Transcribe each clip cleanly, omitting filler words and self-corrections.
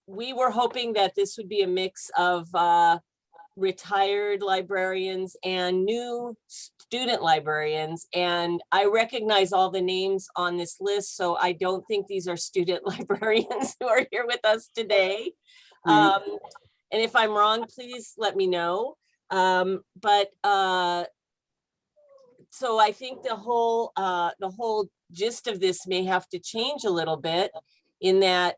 we were hoping that this would be a mix of retired librarians and new student librarians. And I recognize all the names on this list, so I don't think these are student librarians who are here with us today. And if I'm wrong, please let me know. So I think the whole gist of this may have to change a little bit, in that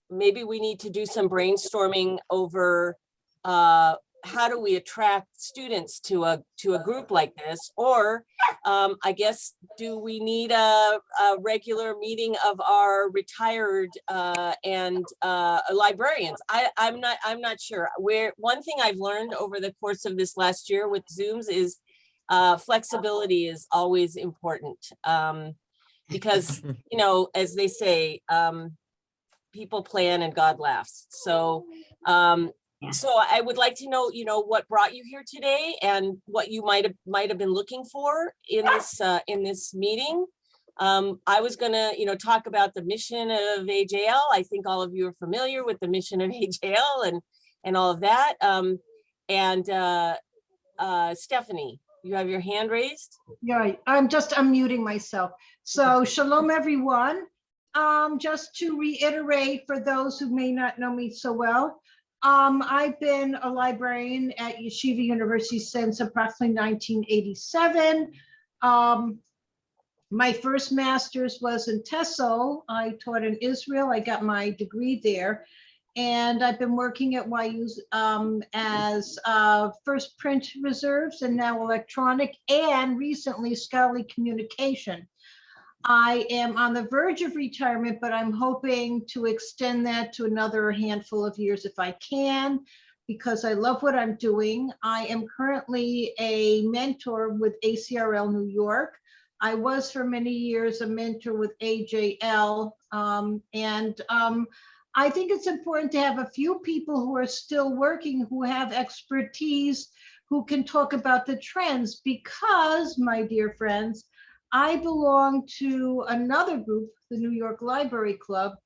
maybe we need to do some brainstorming over how do we attract students to a group like this, or I guess, do we need a regular meeting of our retired and librarians? I'm not sure. One thing I've learned over the course of this last year with Zooms is flexibility is always important, because, you know, as they say, people plan and God laughs. So so I would like to know, you know, what brought you here today and what you might have been looking for in this meeting. I was gonna, you know, talk about the mission of AJL. I think all of you are familiar with the mission of AJL and all of that. Stephanie, you have your hand raised. Yeah, I'm just unmuting myself. So shalom, everyone. Just to reiterate for those who may not know me so well, I've been a librarian at Yeshiva University since approximately 1987. My first master's was in Tessel. I taught in Israel. I got my degree there. And I've been working at YU as first print reserves and now electronic, and recently scholarly communication. I am on the verge of retirement, but I'm hoping to extend that to another handful of years if I can, because I love what I'm doing. I am currently a mentor with ACRL New York. I was for many years a mentor with AJL, I think it's important to have a few people who are still working, who have expertise, who can talk about the trends, because, my dear friends, I belong to another group, the New York Library Club,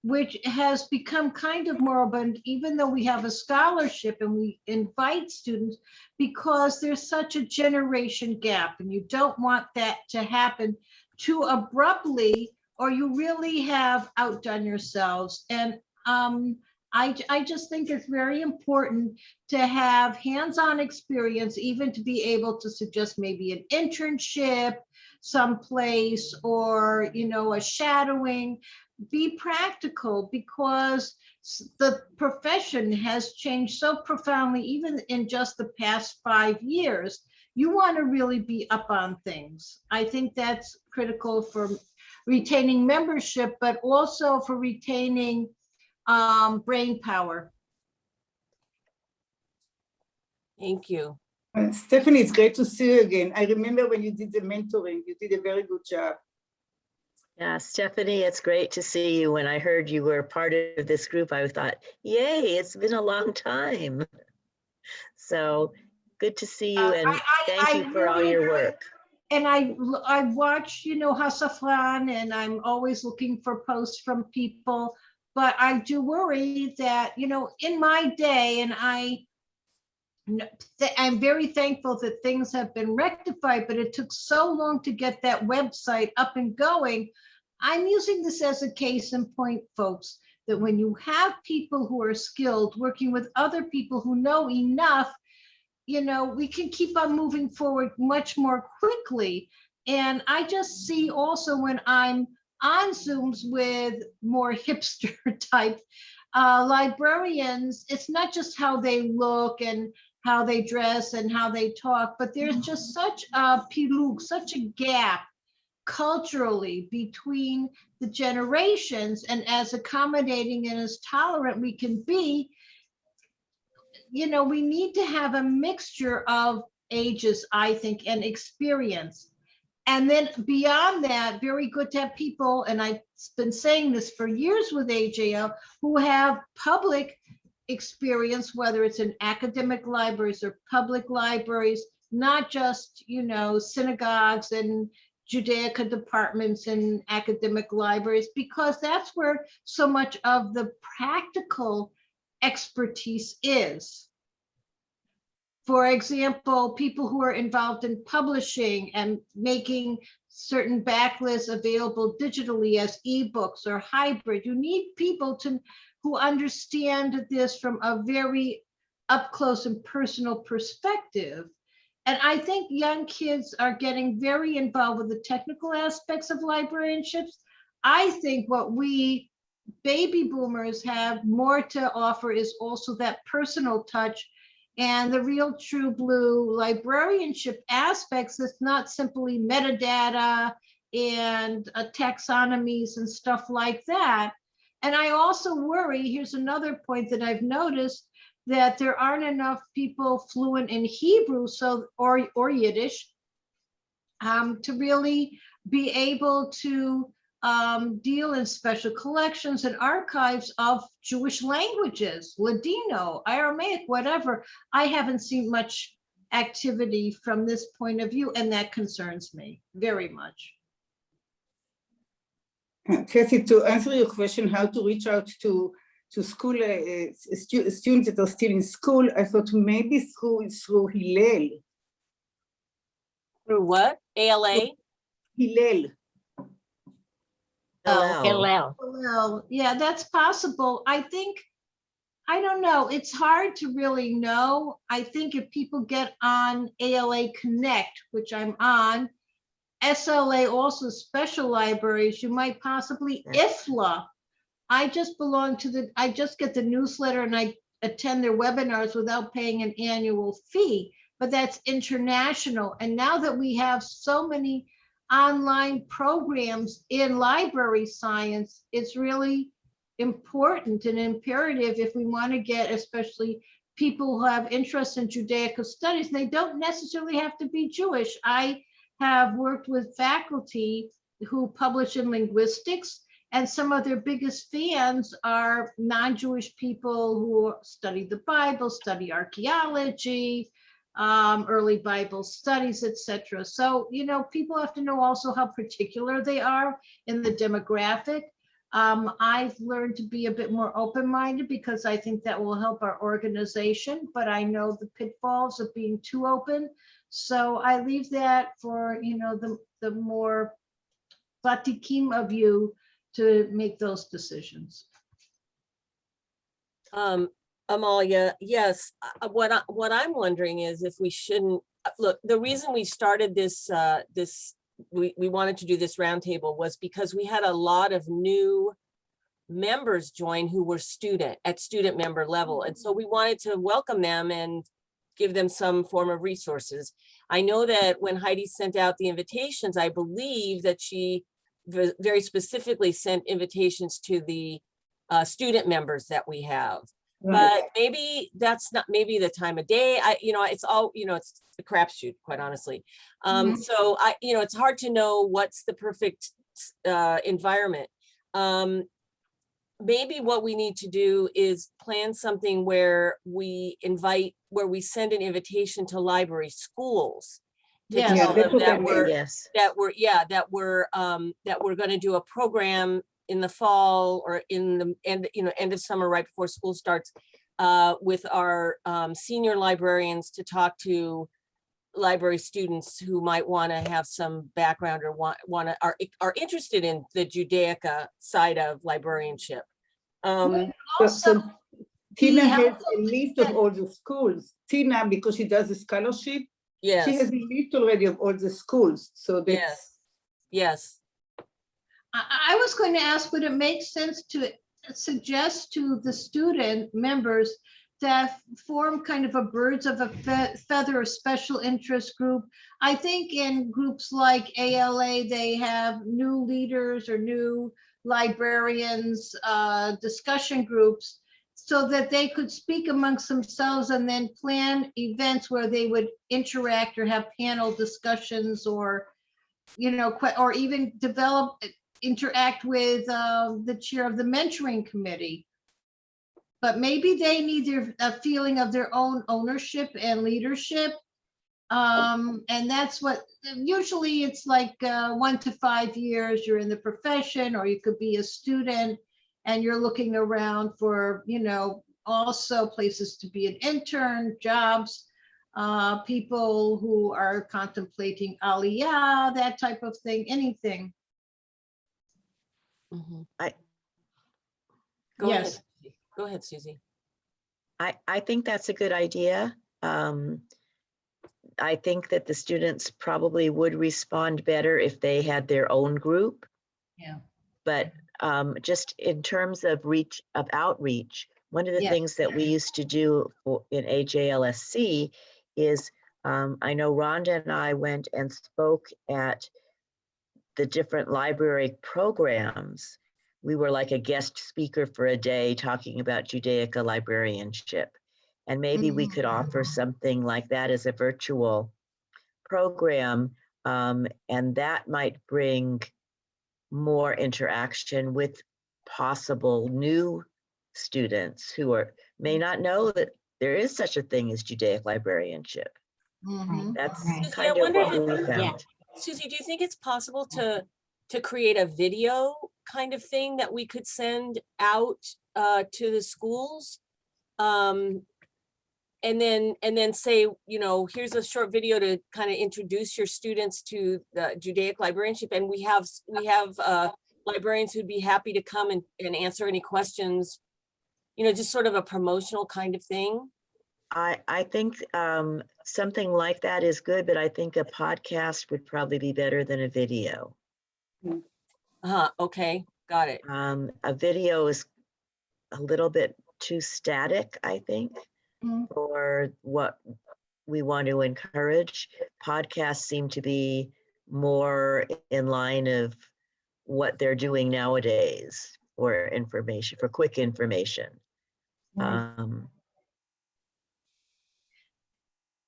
which has become kind of moribund, even though we have a scholarship and we invite students, because there's such a generation gap, and you don't want that to happen too abruptly, or you really have outdone yourselves. And I just think it's very important to have hands-on experience, even to be able to suggest maybe an internship someplace, or, you know, a shadowing. Be practical, because the profession has changed so profoundly, even in just the past 5 years. You want to really be up on things. I think that's critical for retaining membership, but also for retaining brain power. Thank you. Stephanie, it's great to see you again. I remember when you did the mentoring, you did a very good job. Yeah, Stephanie, it's great to see you. When I heard you were part of this group, I thought, yay, it's been a long time. So good to see you, and thank you for all your work. And I watch, you know, Hasafran, and I'm always looking for posts from people, but I do worry that, you know, in my day, and I'm very thankful that things have been rectified, but it took so long to get that website up and going. I'm using this as a case in point, folks, that when you have people who are skilled working with other people who know enough, you know, we can keep on moving forward much more quickly. And I just see also when I'm on Zooms with more hipster type librarians, it's not just how they look and how they dress and how they talk, but there's just such a pilug, such a gap culturally between the generations. And as accommodating and as tolerant we can be, you know, we need to have a mixture of ages, I think, and experience. And then beyond that, very good to have people, and I've been saying this for years with AJL, who have public experience, whether it's in academic libraries or public libraries, not just, you know, synagogues and Judaica departments in academic libraries, because that's where so much of the practical expertise is. For example, people who are involved in publishing and making certain backlists available digitally as ebooks or hybrid. You need people who understand this from a very up close and personal perspective. And I think young kids are getting very involved with the technical aspects of librarianships. I think what we baby boomers have more to offer is also that personal touch and the real true blue librarianship aspects. It's not simply metadata and taxonomies and stuff like that. And I also worry, here's another point that I've noticed, that there aren't enough people fluent in Hebrew or Yiddish to really be able to deal in special collections and archives of Jewish languages, Ladino, Aramaic, whatever. I haven't seen much activity from this point of view, and that concerns me very much. Kathy, to answer your question, how to reach out to school students that are still in school, I thought maybe through Hillel. Through what? ALA? Hillel. Hello. Well, yeah, that's possible. I don't know. It's hard to really know. I think if people get on ALA Connect, which I'm on, SLA also special libraries, you might possibly IFLA. I just get the newsletter and I attend their webinars without paying an annual fee, but that's international. And now that we have so many online programs in library science, it's really important and imperative if we want to get, especially people who have interest in Judaica studies, and they don't necessarily have to be Jewish. I have worked with faculty who publish in linguistics, and some of their biggest fans are non-Jewish people who study the Bible, study archaeology, early Bible studies, etc. So, people have to know also how particular they are in the demographic. I've learned to be a bit more open-minded because I think that will help our organization, but I know the pitfalls of being too open. So I leave that for, the more vatikim of you to make those decisions. Amalia, yes. What I'm wondering is if we shouldn't look. The reason we started this we wanted to do this roundtable was because we had a lot of new members join who were at student member level, and so we wanted to welcome them and give them some form of resources. I know that when Heidi sent out the invitations, I believe that she very specifically sent invitations to the student members that we have. But maybe that's not maybe the time of day. It's all, it's the crapshoot, quite honestly. So it's hard to know what's the perfect environment. Maybe what we need to do is plan something where we send an invitation to library schools to tell them that we're going to do a program in the fall or in the end of summer, right before school starts, with our senior librarians to talk to library students who might want to have some background or are interested in the Judaica side of librarianship. So Tina has a list of all the schools. Tina, because she does the scholarship, yes, she has a list already of all the schools. So that's yes. I was going to ask, would it make sense to suggest to the student members that form kind of a birds of a feather special interest group? I think in groups like ALA, they have new leaders or new librarians, discussion groups, so that they could speak amongst themselves and then plan events where they would interact or have panel discussions or, or even interact with the chair of the mentoring committee. But maybe they need a feeling of their own ownership and leadership. And that's what, usually it's like 1 to 5 years you're in the profession, or you could be a student and you're looking around for, also places to be an intern, jobs, people who are contemplating aliyah, that type of thing, anything. Mhm. I- Go ahead. Yes. Go ahead, Susie. I think that's a good idea. I think that the students probably would respond better if they had their own group. Yeah. But just in terms of outreach, one of the Yes. things that we used to do in HALSC is, I know Rhonda and I went and spoke at the different library programs. We were like a guest speaker for a day talking about Judaica librarianship. And maybe we could offer something like that as a virtual program, and that might bring more interaction with possible new students who may not know that there is such a thing as Judaic librarianship. Mhm. That's Susie, I kind of wonder what if we found. Susie, do you think it's possible to create a video kind of thing that we could send out to the schools? And then say, here's a short video to kind of introduce your students to the Judaic librarianship. And we have librarians who'd be happy to come and answer any questions, just sort of a promotional kind of thing. I think something like that is good, but I think a podcast would probably be better than a video. Okay, got it. A video is a little bit too static, I think, for what we want to encourage. Podcasts seem to be more in line of what they're doing nowadays for information, for quick information.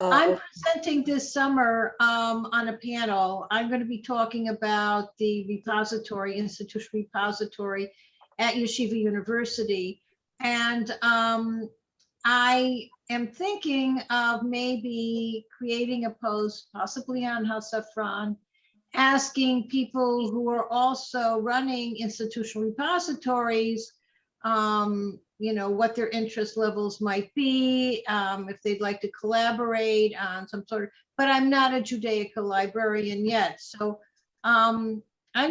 I'm presenting this summer on a panel. I'm going to be talking about the repository, institutional repository at Yeshiva University. And I am thinking of maybe creating a post, possibly on Hasafran, asking people who are also running institutional repositories, what their interest levels might be, if they'd like to collaborate on some sort of, but I'm not a Judaica librarian yet. So I'm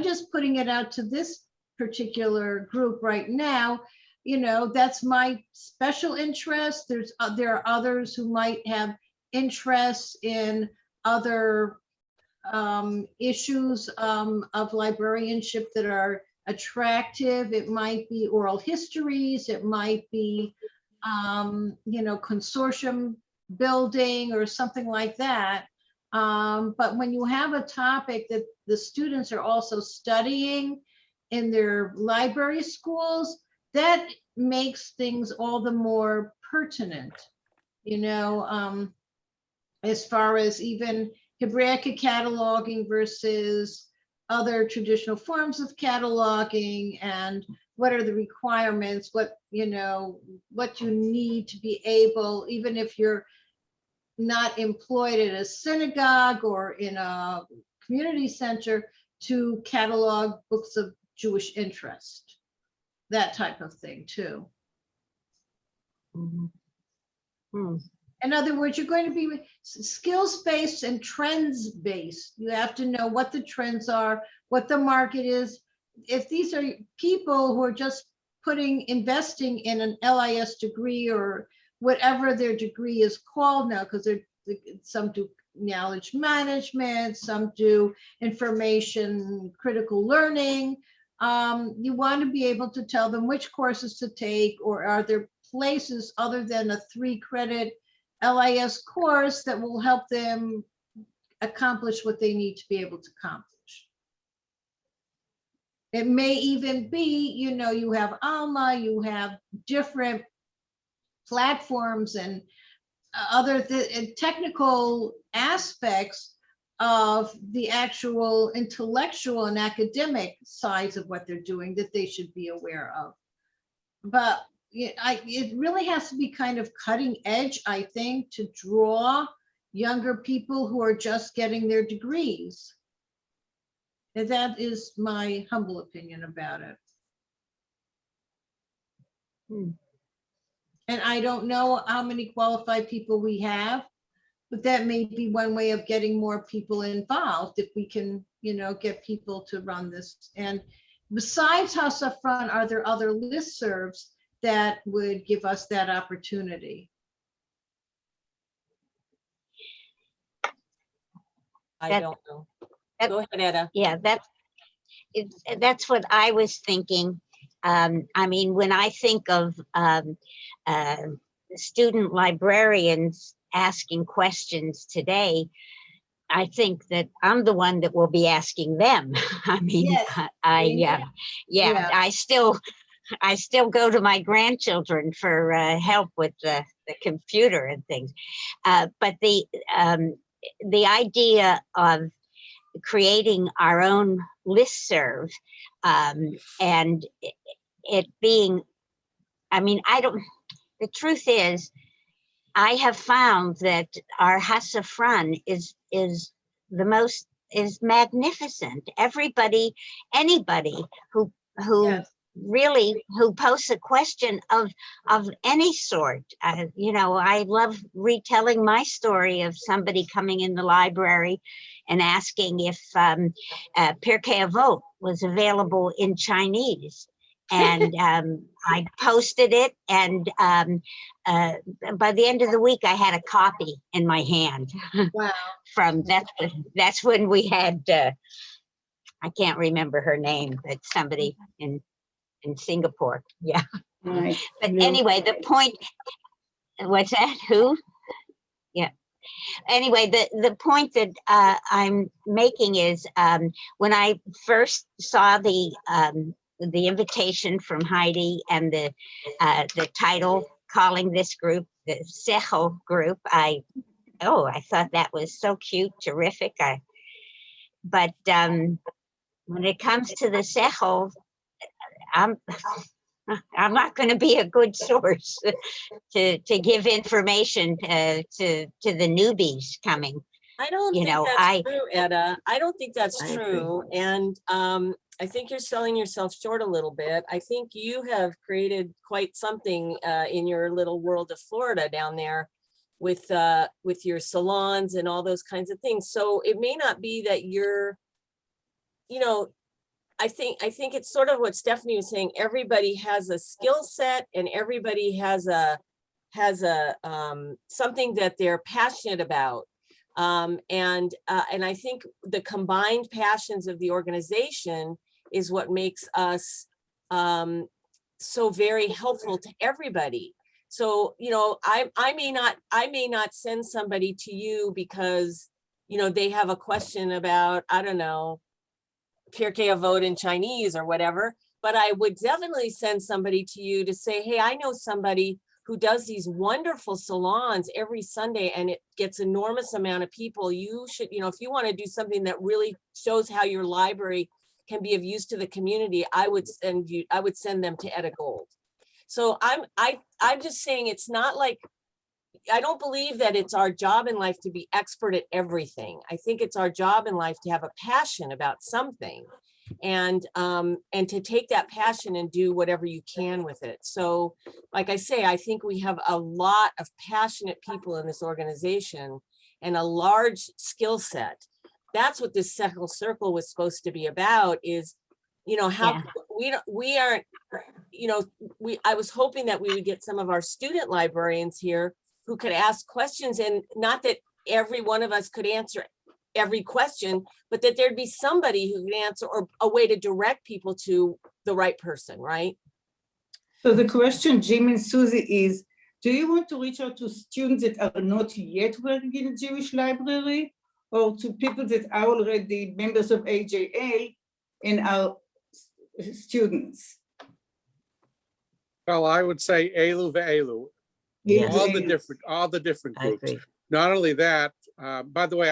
just putting it out to this particular group right now. That's my special interest. There are others who might have interests in other issues of librarianship that are attractive. It might be oral histories, it might be, consortium building or something like that. But when you have a topic that the students are also studying in their library schools, that makes things all the more pertinent, as far as even Hebraica cataloging versus other traditional forms of cataloging, and what are the requirements, what you need to be able, even if you're not employed at a synagogue or in a community center, to catalog books of Jewish interest, that type of thing too. In other words, you're going to be skills-based and trends-based. You have to know what the trends are, what the market is. If these are people who are just investing in an LIS degree or whatever their degree is called now, because some do knowledge management, some do information critical learning. You want to be able to tell them which courses to take, or are there places other than a 3-credit LIS course that will help them accomplish what they need to be able to accomplish. It may even be, you have Alma, you have different platforms and other technical aspects of the actual intellectual and academic sides of what they're doing that they should be aware of. But it really has to be kind of cutting edge, I think, to draw younger people who are just getting their degrees. And that is my humble opinion about it. Hmm. And I don't know how many qualified people we have, but that may be one way of getting more people involved if we can, you know, get people to run this. And besides House Up Front, are there other listservs that would give us that opportunity? I That- don't know. that- Go ahead, Etta. Yeah, that's what I was thinking. I mean, when I think of student librarians asking questions today, I think that I'm the one that will be asking them. I mean, Yes. yeah, Yeah. I still go to my grandchildren for help with the computer and things. But the idea of creating our own listserv and it being, I mean, the truth is, I have found that our Hassafran is magnificent. Anybody who Yes. really who posts a question of any sort, you know, I love retelling my story of somebody coming in the library and asking if Pirkei Avot was available in Chinese. And I posted it, and by the end of the week, I had a copy in my hand. Wow. From that's when we had I can't remember her name, but somebody in Singapore. Yeah. Right. But No. anyway, the point. What's that? Who? Yeah. Anyway, the point that I'm making is when I first saw the invitation from Heidi and the title calling this group the Sekhel group, I thought that was so cute, terrific. But when it comes to the Sekhel, I'm not going to be a good source to give information to the newbies coming. I don't You think know, that's true, Etta. I don't think that's I agree. true. And I think you're selling yourself short a little bit. I think you have created quite something in your little world of Florida down there with your salons and all those kinds of things. So it may not be that you're, you know, I think it's sort of what Stephanie was saying. Everybody has a skill set and everybody has a something that they're passionate about. And I think the combined passions of the organization is what makes us so very helpful to everybody. So, you know, I may not send somebody to you because, you know, they have a question about, I don't know, Pirkei Avot in Chinese or whatever, but I would definitely send somebody to you to say, hey, I know somebody who does these wonderful salons every Sunday and it gets enormous amount of people. You should, you know, if you want to do something that really shows how your library can be of use to the community, I would send them to Etta Gold. So I'm just saying, it's not like, I don't believe that it's our job in life to be expert at everything. I think it's our job in life to have a passion about something and to take that passion and do whatever you can with it. So like I say, I think we have a lot of passionate people in this organization and a large skill set. That's what this Sekhel Circle was supposed to be about, is, you know, how we aren't, you know, I was hoping that we would get some of our student librarians here who could ask questions, and not that every one of us could answer every question, but that there'd be somebody who could answer, or a way to direct people to the right person, right? So the question, Jim and Susie, is, do you want to reach out to students that are not yet working in a Jewish library, or to people that are already members of AJL and are students? Well, I would say Elu ve'elu, Yes. all the different I groups. agree. Not only that, by the way,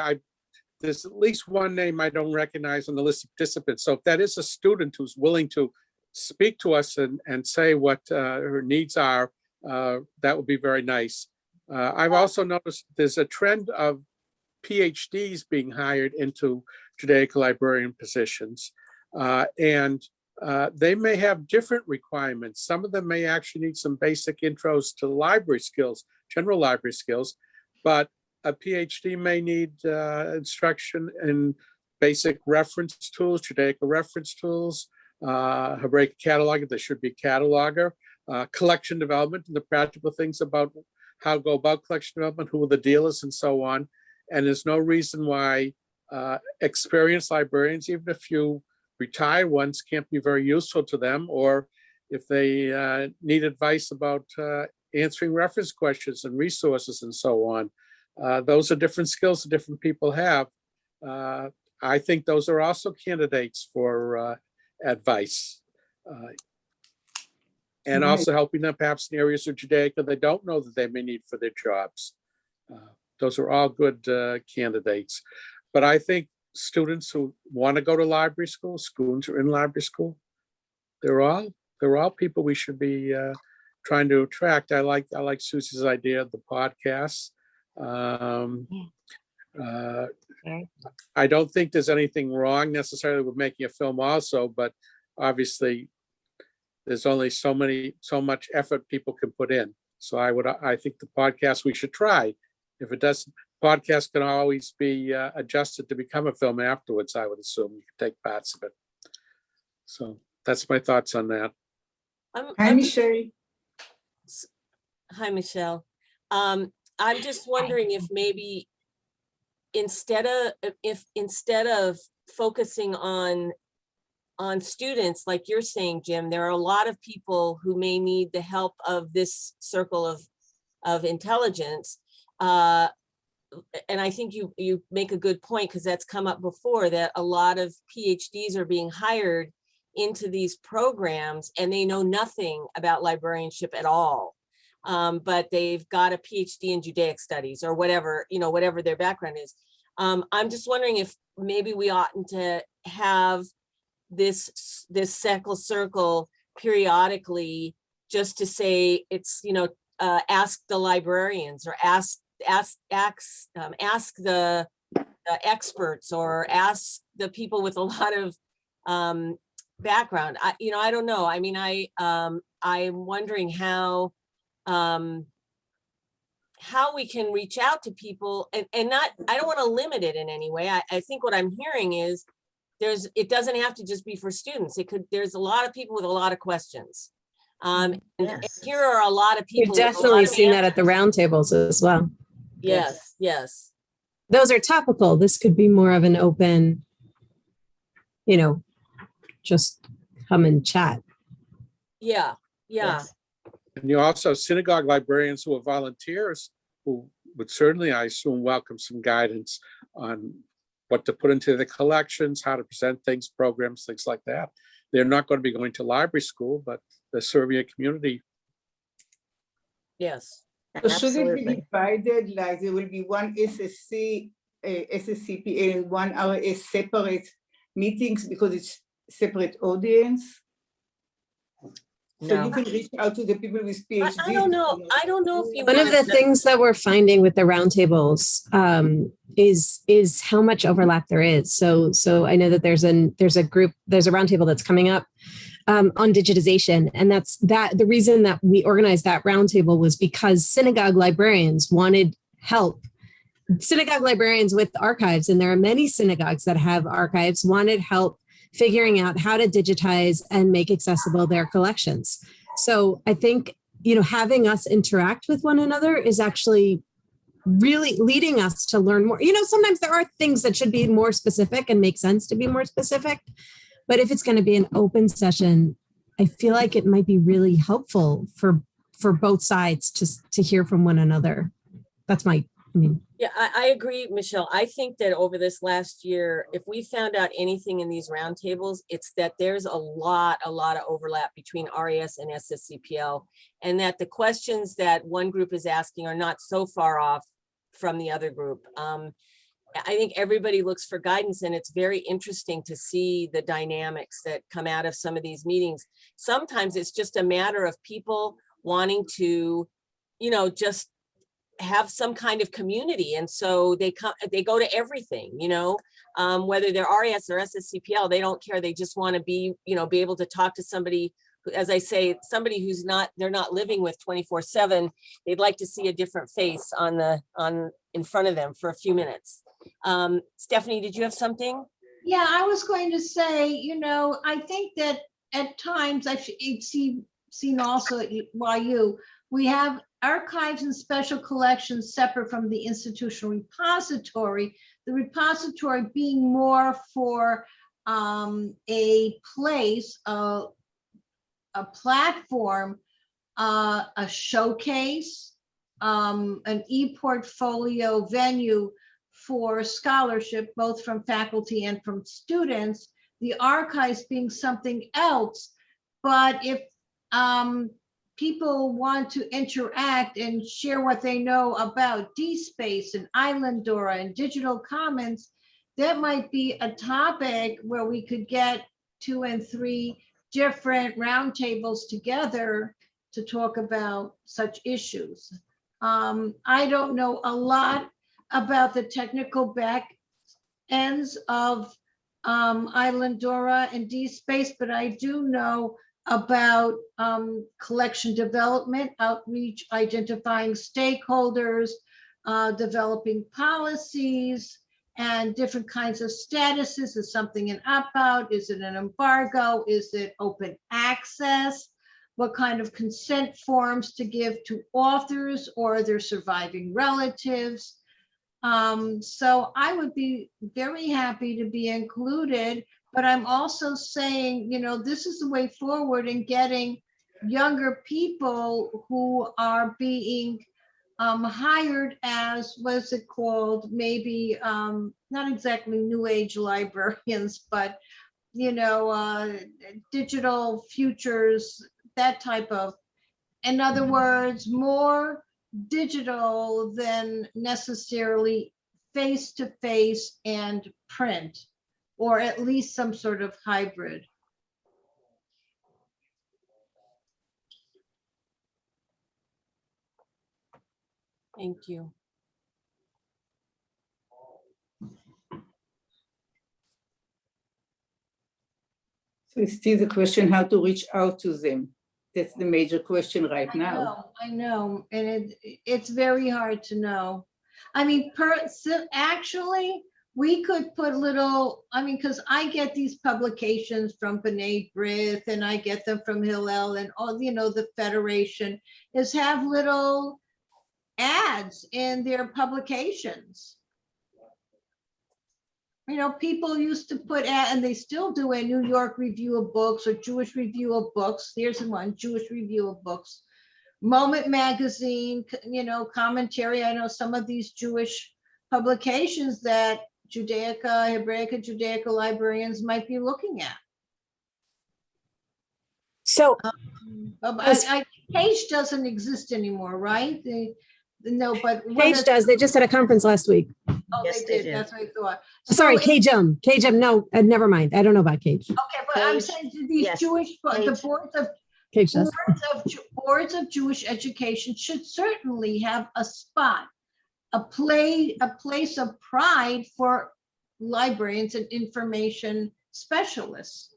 there's at least one name I don't recognize on the list of participants. So if that is a student who's willing to speak to us and say what her needs are, that would be very nice. I've also noticed there's a trend of PhDs being hired into Judaica librarian positions. And they may have different requirements. Some of them may actually need some basic intros to library skills, general library skills, but a PhD may need instruction in basic reference tools, Judaica reference tools, Hebraic cataloger, there should be a cataloger, collection development, and the practical things about how to go about collection development, who are the dealers and so on. And there's no reason why experienced librarians, even a few retired ones, can't be very useful to them, or if they need advice about answering reference questions and resources and so on. Those are different skills that different people have. I think those are also candidates for advice. And Right. also helping them perhaps in areas of Judaica they don't know that they may need for their jobs. Those are all good candidates. But I think students who want to go to library school, students who are in library school, they're all people we should be trying to attract. I like Susie's idea of the podcasts. I don't think there's anything wrong necessarily with making a film also, but obviously there's only so much effort people can put in. So I think the podcast we should try. If it doesn't, podcast can always be adjusted to become a film afterwards, I would assume. You can take parts of it. So that's my thoughts on that. Hi, Michelle. Hi, Michelle. I'm just wondering if maybe instead of focusing on students, like you're saying, Jim, there are a lot of people who may need the help of this circle of intelligence. And I think you make a good point, because that's come up before, that a lot of PhDs are being hired into these programs and they know nothing about librarianship at all. But they've got a PhD in Judaic studies or whatever, whatever their background is. I'm just wondering if maybe we oughtn't to have this Sekhel Circle periodically, just to say it's, ask the librarians, or ask the experts, or ask the people with a lot of background. I don't know. I mean, I'm wondering how we can reach out to people and not, I don't want to limit it in any way. I think what I'm hearing is it doesn't have to just be for students. There's a lot of people with a lot of questions. And here are a lot of people. We've definitely seen that at the roundtables as well. Yes. Those are topical. This could be more of an open, just come and chat. Yeah. Yes. And you also have synagogue librarians who are volunteers who would certainly, I assume, welcome some guidance on what to put into the collections, how to present things, programs, things like that. They're not going to be going to library school, but they're serving a community. Yes. So should it be Absolutely. divided, like there will be one SSC, SSCPA, and one RS separate meetings because it's separate audience? So you No. can reach out to the people with PhDs. I don't know. I don't know if you One of the want to- things that we're finding with the roundtables is how much overlap there is. So I know that there's a roundtable that's coming up on digitization, and the reason that we organized that roundtable was because synagogue librarians wanted help. Synagogue librarians with archives, and there are many synagogues that have archives, wanted help figuring out how to digitize and make accessible their collections. So I think, having us interact with one another is actually really leading us to learn more. Sometimes there are things that should be more specific and make sense to be more specific, but if it's going to be an open session, I feel like it might be really helpful for both sides to hear from one another. That's Yeah, I agree, Michelle. I think that over this last year, if we found out anything in these roundtables, it's that there's a lot of overlap between RAS and SSCPL, and that the questions that one group is asking are not so far off from the other group. I think everybody looks for guidance, and it's very interesting to see the dynamics that come out of some of these meetings. Sometimes it's just a matter of people wanting to, just have some kind of community. And so they go to everything, you know, whether they're RAS or SSCPL, they don't care. They just want to be, you know, be able to talk to somebody, as I say, somebody who's not, they're not living with 24/7. They'd like to see a different face in front of them for a few minutes. Stephanie, did you have something? Yeah, I was going to say, you know, I think that at times I've seen also at YU, we have archives and special collections separate from the institutional repository. The repository being more for a place, a platform, a showcase, an e-portfolio venue for scholarship, both from faculty and from students, the archives being something else. But if people want to interact and share what they know about DSpace and Islandora and Digital Commons, that might be a topic where we could get 2 and 3 different roundtables together to talk about such issues. I don't know a lot about the technical back ends of Islandora and DSpace, but I do know about collection development, outreach, identifying stakeholders, developing policies, and different kinds of statuses. Is something an opt-out? Is it an embargo? Is it open access? What kind of consent forms to give to authors or their surviving relatives? So I would be very happy to be included, but I'm also saying, you know, this is the way forward in getting younger people who are being hired as, what's it called? Maybe not exactly new age librarians, but, you know, digital futures, that type of, in other words, more digital than necessarily face-to-face and print, or at least some sort of hybrid. Thank you. So it's still the question how to reach out to them. That's the major question right now. I know, and it's very hard to know. I mean, actually, we could put little, I mean, because I get these publications from B'nai B'rith and I get them from Hillel and all, you know, the Federation, is have little ads in their publications. You know, people used to put and they still do, a New York Review of Books or Jewish Review of Books. Here's one, Jewish Review of Books. Moment Magazine, you know, commentary. I know some of these Jewish publications that Hebraica, Judaica librarians might be looking at. So Page doesn't exist anymore, right? No, but Page does. They just had a conference last week. Oh, Yes, they they did. do. That's what I thought. Sorry, So KJM. No, never mind. I don't know about Cage. okay, but I'm Page, saying these yes, Jewish, the Page. Cage does. boards of Jewish education should certainly have a spot, a place of pride for librarians and information specialists.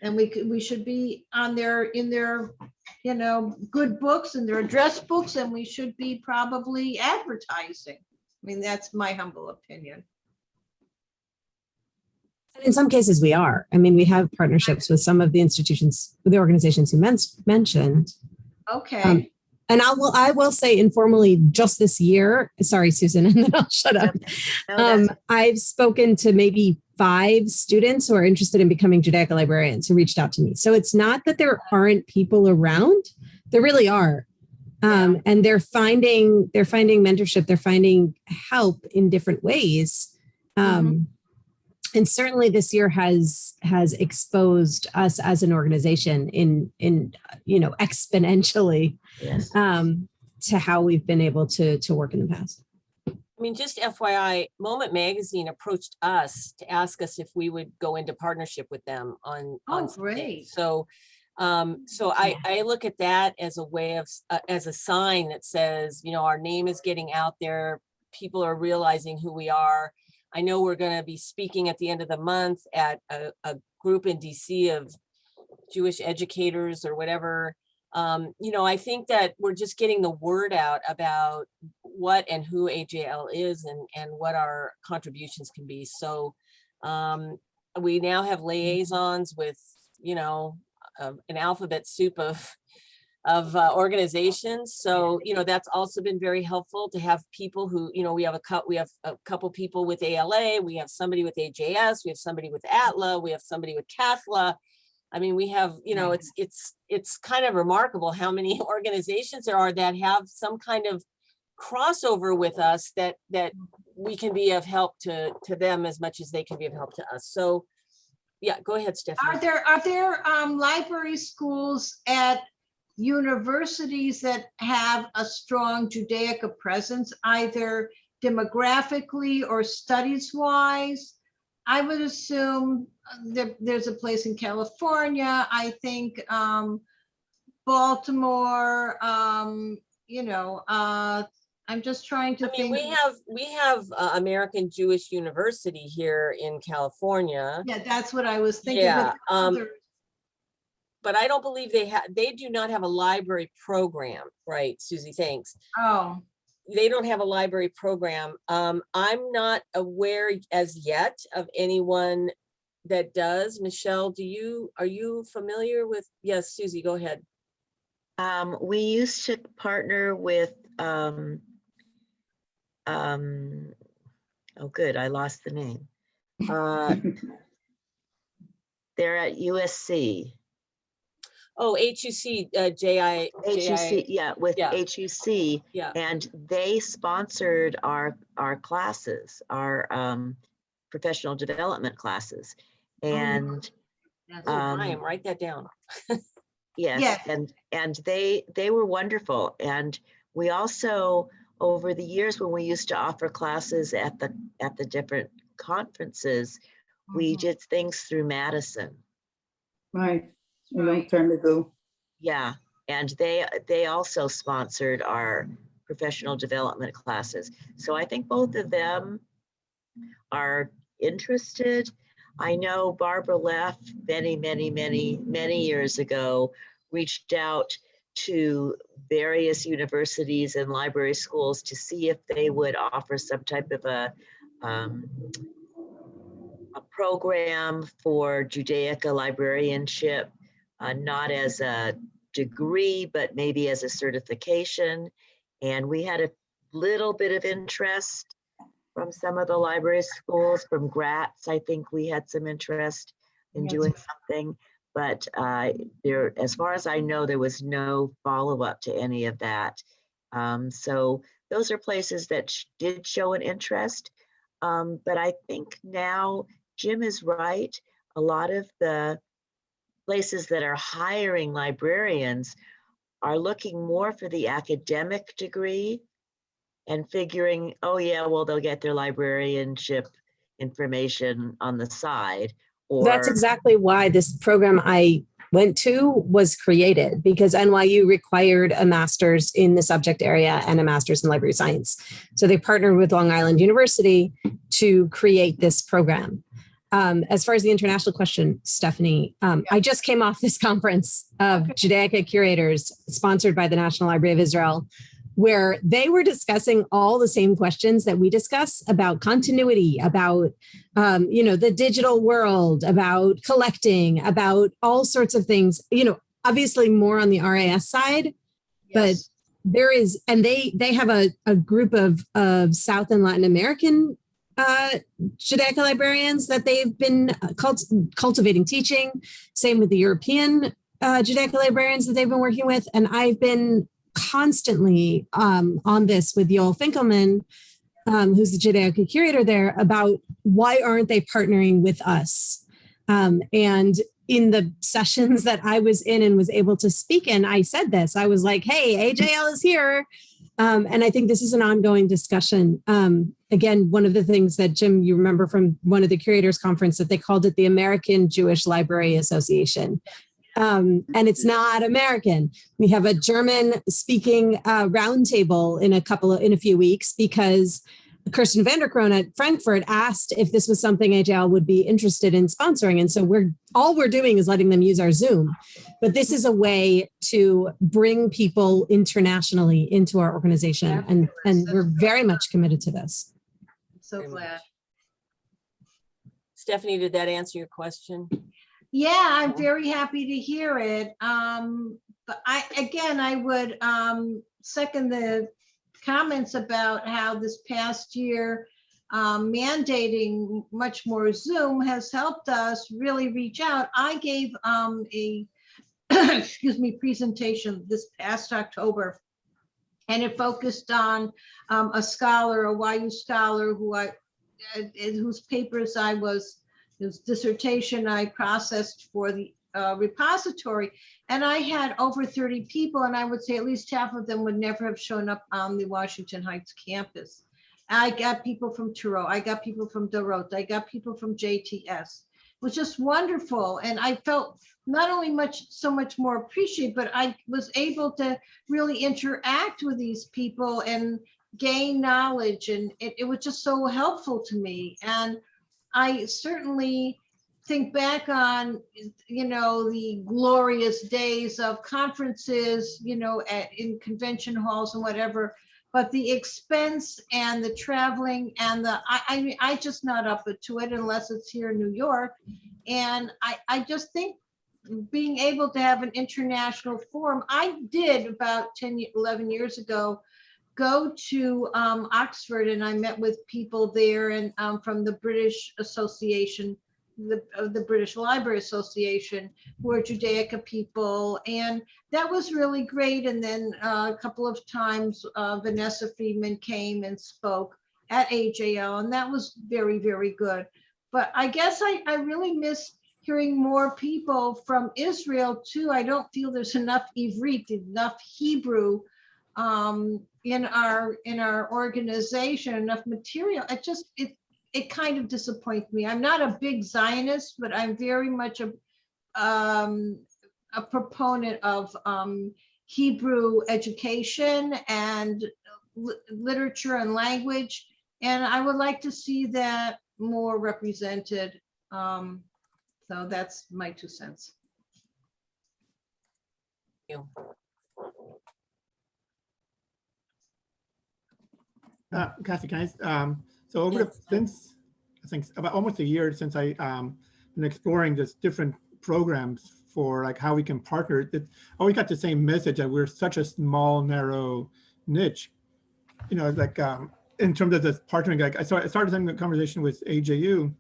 And we should be on in their, you know, good books and their address books, and we should be probably advertising. I mean, that's my humble opinion. And in some cases we are. I mean, we have partnerships with some of the institutions, the organizations you mentioned. Okay. And I will say informally, just this year, sorry, Susan, and then I'll shut up. No, that's- I've spoken to maybe 5 students who are interested in becoming Judaica librarians who reached out to me. So it's not that there aren't people around, there really are. And they're finding mentorship, they're finding help in different ways. And certainly this year has exposed us as an organization in you know, exponentially yes. to how we've been able to work in the past. I mean, just FYI, Moment Magazine approached us to ask us if we would go into partnership with them on Oh, something. great. So So I look at that as a way of, as a sign that says, you know, our name is getting out there. People are realizing who we are. I know we're going to be speaking at the end of the month at a group in DC of Jewish educators or whatever. You know, I think that we're just getting the word out about what and who AJL is and what our contributions can be. So we now have liaisons with, you know, an alphabet soup of organizations. So, you know, that's also been very helpful to have people who, you know, we have a couple people with ALA, we have somebody with AJS, we have somebody with ATLA, we have somebody with CATHLA. I mean, we have, you know, it's kind of remarkable how many organizations there are that have some kind of crossover with us that we can be of help to them as much as they can be of help to us. So yeah, go ahead, Stephanie. Are there library schools at universities that have a strong Judaica presence, either demographically or studies wise? I would assume there's a place in California, I think Baltimore, you know, I'm just trying to think. We have American Jewish University here in California. Yeah, that's what I was thinking. Yeah, but I don't believe they do not have a library program, right, Susie, thanks. Oh. They don't have a library program. I'm not aware as yet of anyone that does. Michelle, are you familiar with? Yes, Susie, go ahead. We used to partner with, oh good, I lost the name. They're at USC. Oh, HUC, HUC, yeah, with yeah. HUC, Yeah. and they sponsored our classes, our professional development classes, and Oh, Brian, write that down. yes, Yes. and they were wonderful, and we also, over the years when we used to offer classes at the different conferences, we did things through Madison. Right, a long time ago. Yeah, and they also sponsored our professional development classes. So I think both of them are interested. I know Barbara Leff many years ago reached out to various universities and library schools to see if they would offer some type of a program for Judaica librarianship, not as a degree, but maybe as a certification. And we had a little bit of interest from some of the library schools, from Gratz. I think we had some interest in doing something, but there, as far as I know, there was no follow-up to any of that. So those are places that did show an interest. But I think now Jim is right. A lot of the places that are hiring librarians are looking more for the academic degree and figuring, oh yeah, well, they'll get their librarianship information on the side. Or that's exactly why this program I went to was created, because NYU required a master's in the subject area and a master's in library science. So they partnered with Long Island University to create this program. As far as the international question, Stephanie, I just came off this conference of Judaica curators sponsored by the National Library of Israel, where they were discussing all the same questions that we discuss about continuity, about, the digital world, about collecting, about all sorts of things, obviously more on the RAS side, but there is, and they have a group of South and Latin American Judaica librarians that they've been cultivating teaching. Same with the European Judaica librarians that they've been working with. And I've been constantly on this with Yoel Finkelman, who's the Judaica curator there, about why aren't they partnering with us? And in the sessions that I was in and was able to speak in, I said this. I was like, hey, AJL is here. And I think this is an ongoing discussion. Again, one of the things that, Jim, you remember from one of the curators conference, that they called it the American Jewish Library Association. And it's not American. We have a German speaking roundtable in a few weeks because Kirsten Vanderkroon at Frankfurt asked if this was something AJL would be interested in sponsoring. And so all we're doing is letting them use our Zoom. But this is a way to bring people internationally into our organization. And we're very much committed to this. I'm so glad. Stephanie, did that answer your question? Yeah, I'm very happy to hear it. But I would second the comments about how this past year mandating much more Zoom has helped us really reach out. I gave a presentation this past October, and it focused on a scholar, a YU scholar whose papers his dissertation I processed for the repository, and I had over 30 people, and I would say at least half of them would never have shown up on the Washington Heights campus. I got people from Turo, I got people from Dorot, I got people from JTS. It was just wonderful, and I felt not only so much more appreciated, but I was able to really interact with these people and gain knowledge, and it was just so helpful to me. And I certainly think back on, the glorious days of conferences, in convention halls and whatever, but the expense and the traveling and I just not up to it unless it's here in New York. And I just think being able to have an international forum, I did about 11 years ago, go to Oxford, and I met with people there and from the British Association, the British Library Association, who are Judaica people, and that was really great. And then a couple of times Vanessa Friedman came and spoke at AJL, and that was very, very good. But I guess I really miss hearing more people from Israel too. I don't feel there's enough Ivrit, enough Hebrew in our organization, enough material. It kind of disappoints me. I'm not a big Zionist, but I'm very much a proponent of Hebrew education and literature and language, and I would like to see that more represented. So that's my 2 cents. You. Kathy, can I, so since I think about almost a year since I been exploring this different programs for like how we can partner, I always got the same message that we're such a small, narrow niche, like in terms of this partnering. Like I started having a conversation with AJU,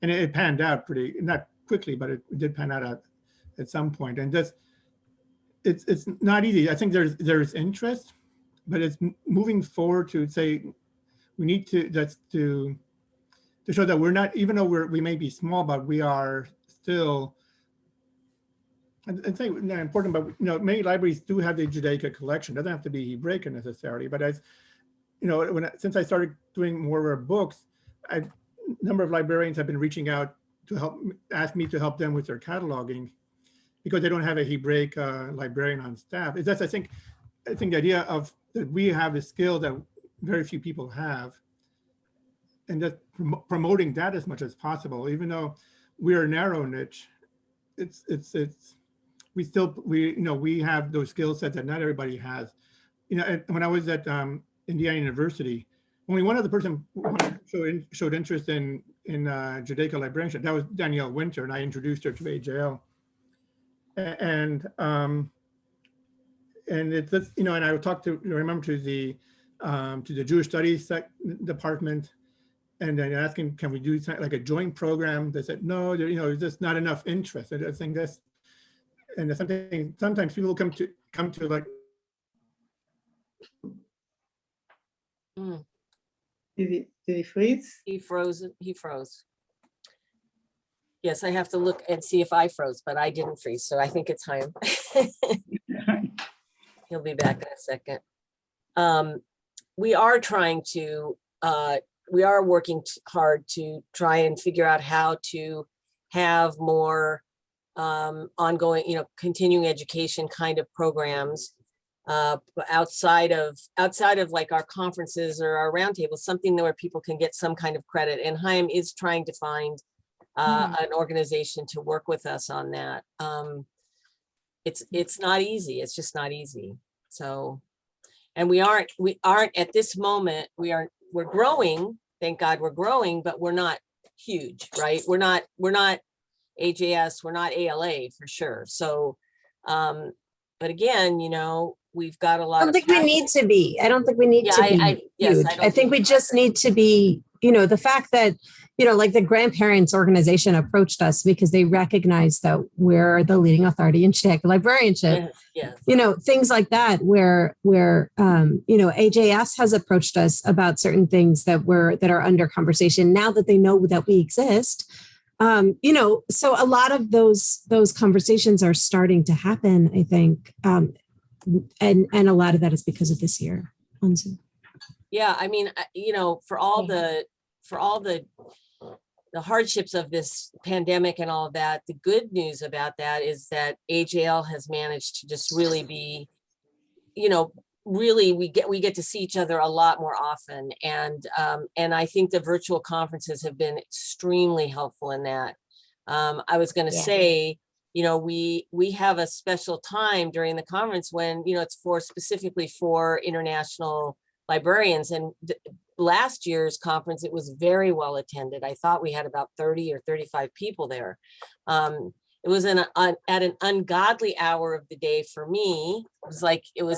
and it panned out pretty, not quickly, but it did pan out at some point. And just it's not easy. I think there's interest, but it's moving forward to say we need to to show that we're not, even though we may be small, but we are still. I'd say not important, but many libraries do have the Judaica collection. It doesn't have to be Hebraica necessarily, but as since I started doing more of our books, a number of librarians have been reaching out to ask me to help them with their cataloging because they don't have a Hebraic librarian on staff. That's I think the idea of that we have a skill that very few people have, and just promoting that as much as possible. Even though we're a narrow niche, we have those skill sets that not everybody has. When I was at Indiana University, only one other person showed interest in Judaica librarianship. That was Danielle Winter, and I introduced her to AJL. And it's just, and I would talk to the Jewish Studies department, and then asking, can we do like a joint program? They said no, there's just not enough interest. I think that's, and sometimes people come to like. Did he freeze? He froze. Yes, I have to look and see if I froze, but I didn't freeze, so I think it's Chaim. He'll be back in a second. We are working hard to try and figure out how to have more ongoing, continuing education kind of programs outside of like our conferences or our roundtables, something where people can get some kind of credit. And Chaim is trying to find an organization to work with us on that. It's not easy. It's just not easy. So, and we aren't at this moment, we're growing. Thank God we're growing, but we're not huge, right? We're not AJS, we're not ALA for sure. So, but again, we've got a lot. I don't think we need to be. I don't think we need to be huge. I think we just need to be, the fact that, like the grandparents organization approached us because they recognize that we're the leading authority in Czech librarianship. Yes. Things like that where AJS has approached us about certain things that are under conversation now that they know that we exist. So a lot of those conversations are starting to happen, I think. And a lot of that is because of this year on Zoom. Yeah, I mean, for all the hardships of this pandemic and all of that, the good news about that is that AJL has managed to just really be, really we get to see each other a lot more often, and I think the virtual conferences have been extremely helpful in that. I was going to say, we have a special time during the conference when, it's specifically for international librarians. And last year's conference, it was very well attended. I thought we had about 30 or 35 people there. It was at an ungodly hour of the day for me. It was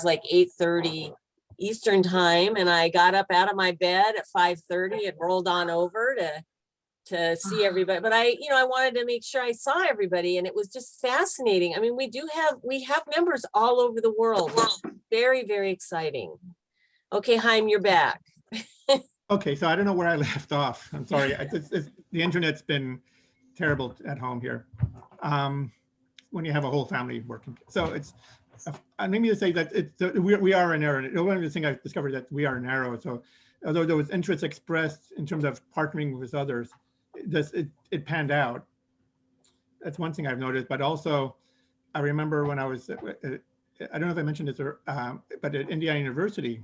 like 8:30 Eastern time. And I got up out of my bed at 5:30 and rolled on over to see everybody. But I wanted to make sure I saw everybody, and it was just fascinating. I mean, we have members all over the world. Very, very exciting. Okay, Chaim, you're back. Okay, so I don't know where I left off. I'm sorry. The internet's been terrible at home here when you have a whole family working. So it's, let me just say that we are an arrow. One of the things I've discovered that we are an arrow. So although there was interest expressed in terms of partnering with others, it panned out. That's one thing I've noticed. But also, I remember when I was, I don't know if I mentioned this, but at Indiana University,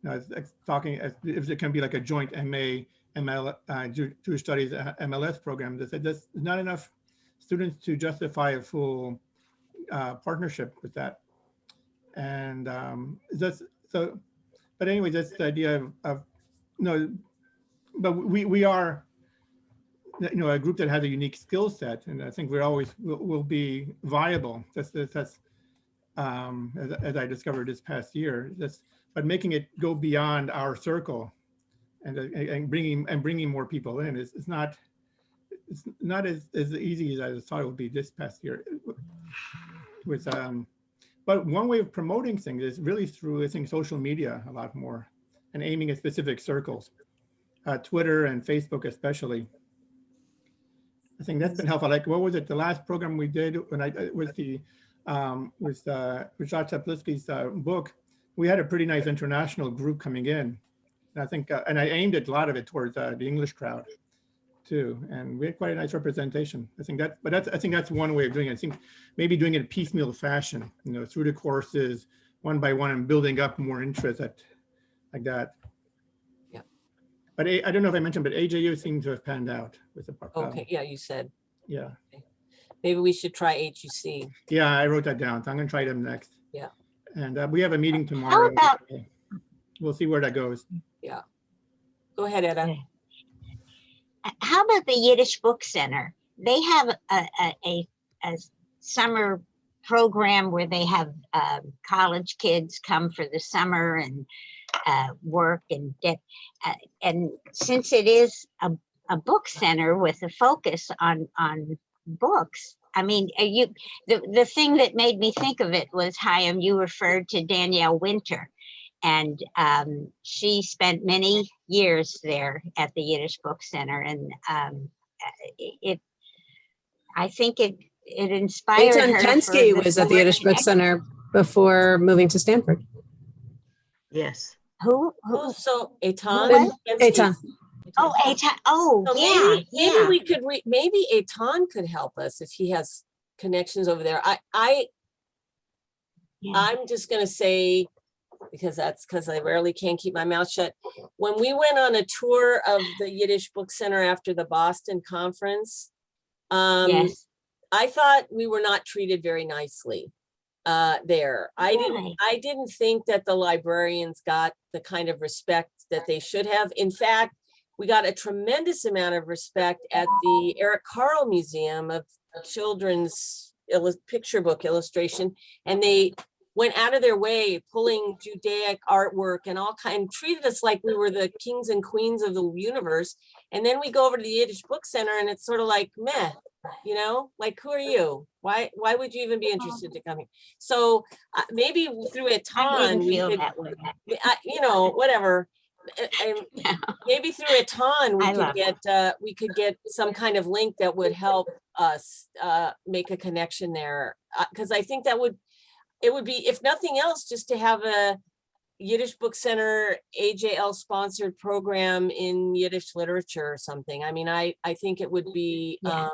I was talking if it can be like a joint ML, Jewish Studies MLS program. They said there's not enough students to justify a full partnership with that. And but anyway, that's the idea of but we are, a group that has a unique skill set, and I think we always will be viable. That's as I discovered this past year. But making it go beyond our circle and bringing more people in is not as easy as I thought it would be this past year. But one way of promoting things is really through, I think, social media a lot more, and aiming at specific circles, Twitter and Facebook especially. I think that's been helpful. Like, what was it? The last program we did when with Rashad Chapliski's book, we had a pretty nice international group coming in. And I think, and I aimed a lot of it towards the English crowd too. And we had quite a nice representation. I think that's one way of doing it. I think maybe doing it in piecemeal fashion, through the courses, one by one, and building up more interest like that. Yeah. But I don't know if I mentioned, but AJU seems to have panned out with the Okay, yeah, you said. Yeah. Okay. Maybe we should try HUC. Yeah, I wrote that down. So I'm going to try them next. Yeah. And we have a meeting tomorrow. We'll see where that goes. Yeah. Go ahead, Edda. How about the Yiddish Book Center? They have a summer program where they have college kids come for the summer and work and get, and since it is a book center with a focus on books, I mean, the thing that made me think of it was, Chaim, you referred to Danielle Winter, and she spent many years there at the Yiddish Book Center, and I think it inspired her. Eitan Pensky was at the Yiddish Book Center before moving to Stanford. Yes. Who? So Eitan. Eitan. Oh, Eitan. Oh, So yeah. maybe we could maybe Eitan could help us if he has connections over there. Yeah. I'm just gonna say, because I rarely can keep my mouth shut. When we went on a tour of the Yiddish Book Center after the Boston conference, Yes. I thought we were not treated very nicely there. Really? I didn't think that the librarians got the kind of respect that they should have. In fact, we got a tremendous amount of respect at the Eric Carle Museum of Children's Picture Book Illustration, and they went out of their way pulling Judaic artwork and all kind, treated us like we were the kings and queens of the universe. And then we go over to the Yiddish Book Center and it's sort of like, meh, you know, like, who are you? Why would you even be interested to come here? So maybe through a I ton, didn't we feel could, that way. you know, whatever. Yeah. Maybe through a ton, I love we could get some kind of link that would help us make a connection there. Because I think it would be, if nothing else, just to have a Yiddish Book Center AJL sponsored program in Yiddish literature or something. I mean, I think it would be Yeah.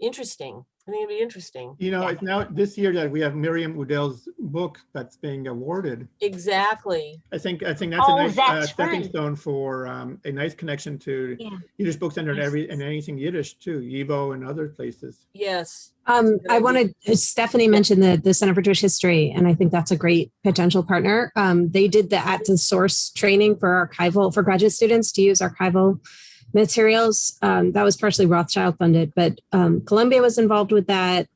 interesting. I think it'd be interesting. You know, Yeah. it's now this year that we have Miriam Udell's book that's being awarded. Exactly. I think that's a Oh, nice that's stepping right. stone for a nice connection to Yeah. Yiddish Book Center and Yes. and anything Yiddish too, YIVO and other places. Yes. I wanted, Stephanie mentioned the Center for Jewish History, and I think that's a great potential partner. They did the at the source training for graduate students to use archival materials. That was partially Rothschild funded, but Columbia was involved with that.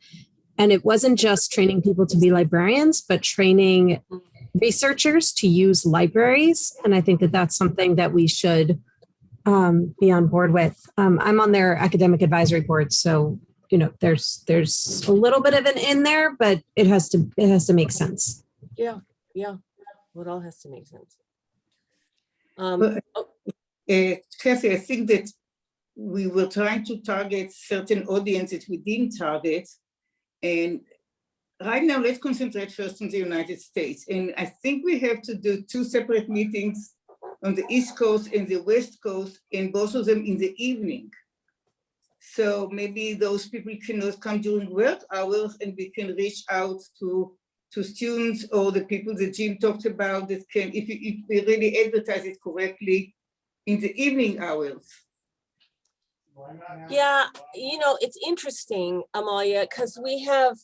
And it wasn't just training people to be librarians, but training researchers to use libraries. And I think that that's something that we should be on board with. I'm on their academic advisory board, so you know there's a little bit of an in there, but it has to make sense. Yeah. Well, it all has to make sense. But- Kathy, I think that we were trying to target certain audiences we didn't target. And right now, let's concentrate first on the United States. And I think we have to do 2 separate meetings on the East Coast and the West Coast, and both of them in the evening. So maybe those people cannot come during work hours, and we can reach out to students or the people that Jim talked about that can, if we really advertise it correctly, in the evening hours. Yeah, you know, it's interesting, Amalia, because we have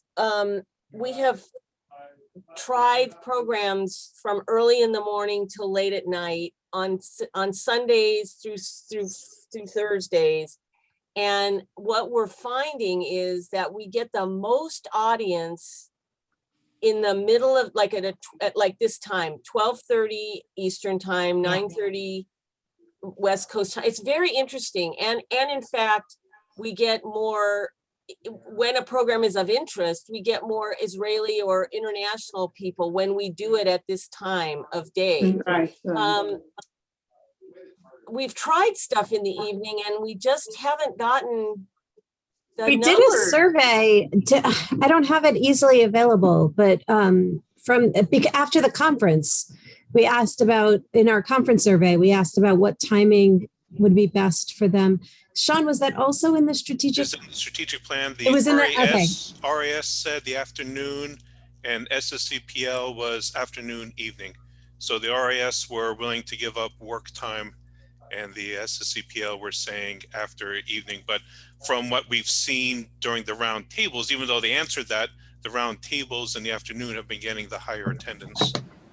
tried programs from early in the morning till late at night on Sundays through Thursdays. And what we're finding is that we get the most audience in the middle of, like at like this time, 12:30 Eastern time, 9:30 West Coast time. It's very interesting. And in fact, we get more, when a program is of interest, we get more Israeli or international people when we do it at this time of day. Right. We've tried stuff in the evening and we just haven't gotten the We did a numbers. survey. I don't have it easily available, but after the conference, we asked about, in our conference survey, we asked about what timing would be best for them. Sean, was that also in the strategic? It's in the strategic plan. The It was in the, okay. RAS said the afternoon, and SSCPL was afternoon, evening. So the RAS were willing to give up work time, and the SSCPL were saying after evening. But from what we've seen during the round tables, even though they answered that, the round tables in the afternoon have been getting the higher attendance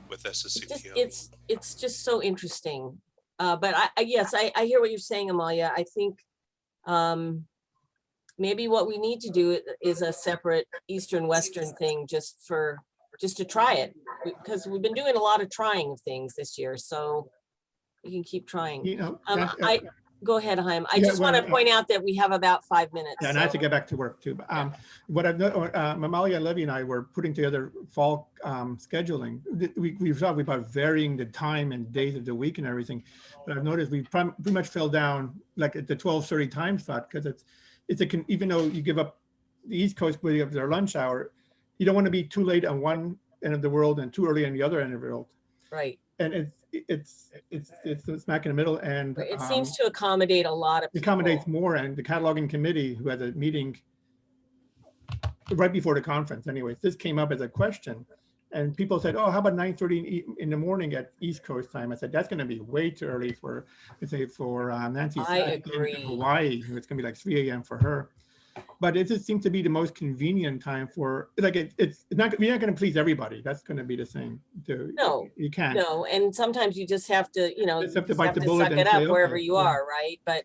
with SSCPL. It's just so interesting. But yes, I hear what you're saying, Amalia. I think maybe what we need to do is a separate Eastern Western thing just to try it, because we've been doing a lot of trying of things this year, so we can keep trying. You know, Go ahead, Chaim. I Yeah, just want to point out that we have about 5 minutes. yeah, and I have to get back to work too. But what I've Mamalia Levy and I were putting together fall scheduling. We thought about varying the time and days of the week and everything, but I've noticed we pretty much fell down like at the 12:30 time slot, because even though you give up the East Coast where you have their lunch hour, you don't want to be too late on one end of the world and too early on the other end of the world. Right. And it's smack in the middle, and It seems to accommodate a lot of people. accommodates more. And the cataloging committee, who has a meeting right before the conference anyways, this came up as a question. And people said, oh, how about 9:30 in the morning at East Coast time? I said, that's going to be way too early for, let's say, for Nancy I agree. in Hawaii. It's going to be like 3 a.m. for her. But it just seems to be the most convenient time for, like, it's not, you're not going to please everybody. That's going to be the thing. No, You can't. no, and sometimes you just have to, you know, Just have to you bite have the to bullet suck and it say, up wherever okay, you yeah. are, right? But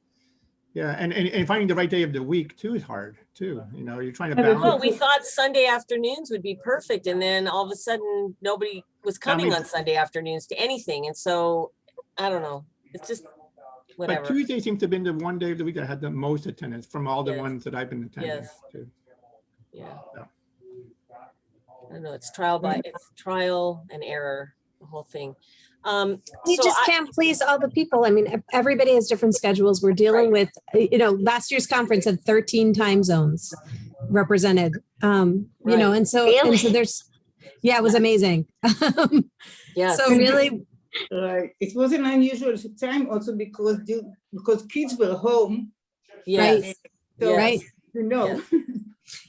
Yeah, and finding the right day of the week too is hard too. You know, you're trying to Yeah, but balance. well, we thought Sunday afternoons would be perfect, and then all of a sudden, nobody was coming mean- on Sunday afternoons to anything, and so, I don't know, it's just, But whatever. Tuesday seems to have been the one day of the week that had the most attendance from all the Yes. ones that I've been attending. Yes. To. Yeah. Yeah. I don't know, it's trial and error, the whole thing. You So just I- can't please all the people. I mean, everybody has different schedules. We're dealing with, you know, last year's conference had 13 time zones represented. You know, Right. and so Really? there's, yeah, it was amazing. Yes. So really, Right. It was an unusual time also because kids were home. Yes. So, Yes. right. you know.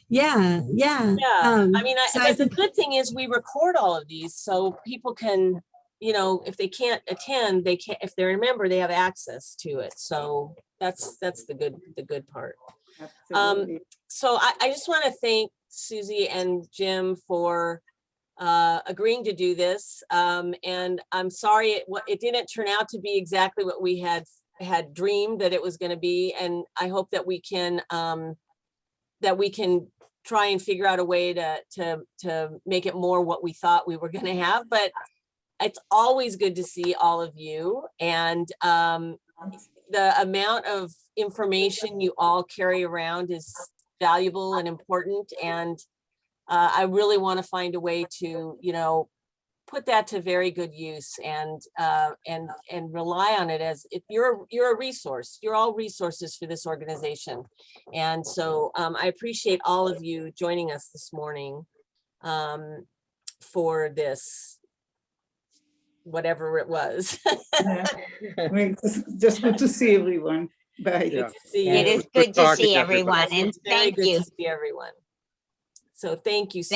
Yeah, yeah. Yeah, I mean, so but the think, good thing is we record all of these, so people can, you know, if they can't attend, they can, if they're a member, they have access to it. So that's the good part. Absolutely. So I just want to thank Susie and Jim for agreeing to do this. And I'm sorry it didn't turn out to be exactly what we had dreamed that it was going to be. And I hope that we can try and figure out a way to make it more what we thought we were going to have. But it's always good to see all of you, and the amount of information you all carry around is valuable and important. And I really want to find a way to, you know, put that to very good use and rely on it as if you're a resource. You're all resources for this organization. And so I appreciate all of you joining us this morning for this, whatever it was. Yeah. I mean, it's just good to see everyone. Bye. Good to see It you. is good to talking see to everybody. everyone, and It's very thank good you. to see everyone. So thank you so